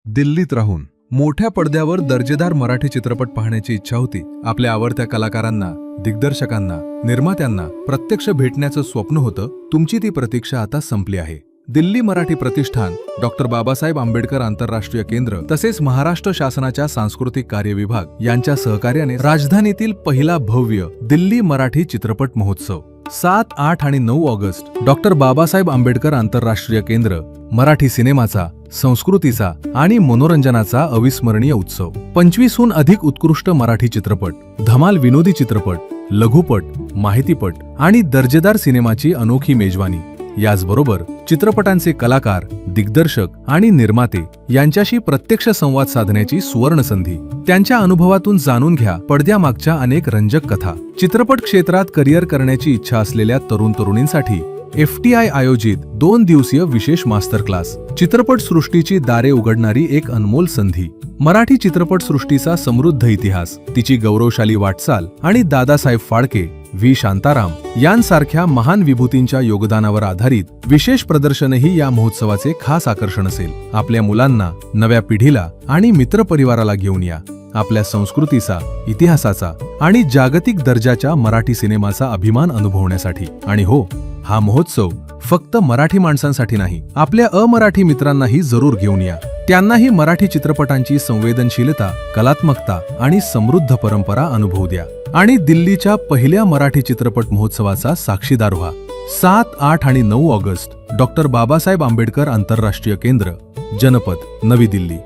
दिल्लीत राहून मोठ्या पडद्यावर दर्जेदार मराठी चित्रपट पाहण्याची इच्छा होती. आपल्या आवडत्या कलाकारांना, दिग्दर्शकांना, निर्मात्यांना प्रत्यक्ष भेटण्याचं स्वप्न होतं. तुमची ती प्रतीक्षा आता संपली आहे. दिल्ली मराठी प्रतिष्ठान, डॉ. बाबासाहेब आंबेडकर आंतरराष्ट्रीय केंद्र तसेच महाराष्ट्र शासनाच्या सांस्कृतिक कार्य विभाग यांच्या सहकार्याने राजधानीतील पहिला भव्य दिल्ली मराठी चित्रपट महोत्सव 7, 8 आणि 9 ऑगस्ट डॉ. बाबासाहेब आंबेडकर आंतरराष्ट्रीय केंद्र मराठी सिनेमाचा, संस्कृतीचा आणि मनोरंजनाचा अविस्मरणीय उत्सव. 25हून अधिक उत्कृष्ट मराठी चित्रपट, धमाल विनोदी चित्रपट, लघुपट, माहितीपट आणि दर्जेदार सिनेमाची अनोखी मेजवानी. याचबरोबर चित्रपटांचे कलाकार, दिग्दर्शक आणि निर्माते यांच्याशी प्रत्यक्ष संवाद साधण्याची सुवर्ण संधी. त्यांच्या अनुभवातून जाणून घ्या पडद्यामागच्या अनेक रंजक कथा. चित्रपट क्षेत्रात करिअर करण्याची इच्छा असलेल्या तरुण-तरुणींसाठी FTI आयोजित 2 दिवसीय विशेष मास्टर क्लास. चित्रपट सृष्टीची दारे उघडणारी एक अनमोल संधी. मराठी चित्रपट सृष्टीचा समृद्ध इतिहास, तिची गौरवशाली वाटचाल आणि दादासाहेब फाळके, व्ही. शांताराम यांसारख्या महान विभूतींच्या योगदानावर आधारित विशेष प्रदर्शनही या महोत्सवाचे खास आकर्षण असेल. आपल्या मुलांना, नव्या पिढीला आणि मित्रपरिवाराला घेऊन या. आपल्या संस्कृतीचा, इतिहासाचा आणि जागतिक दर्जाच्या मराठी सिनेमाचा अभिमान अनुभवण्यासाठी. आणि हो, हा महोत्सव फक्त मराठी माणसांसाठी नाही, आपल्या अमराठी मित्रांनाही जरूर घेऊन या. त्यांनाही मराठी चित्रपटांची संवेदनशीलता, कलात्मकता आणि समृद्ध परंपरा अनुभवू द्या. आणि दिल्लीच्या पहिल्या मराठी चित्रपट महोत्सवाचा साक्षीदार व्हा. 7, 8 आणि 9 ऑगस्ट डॉ. बाबासाहेब आंबेडकर आंतरराष्ट्रीय केंद्र, जनपद, नवी दिल्ली.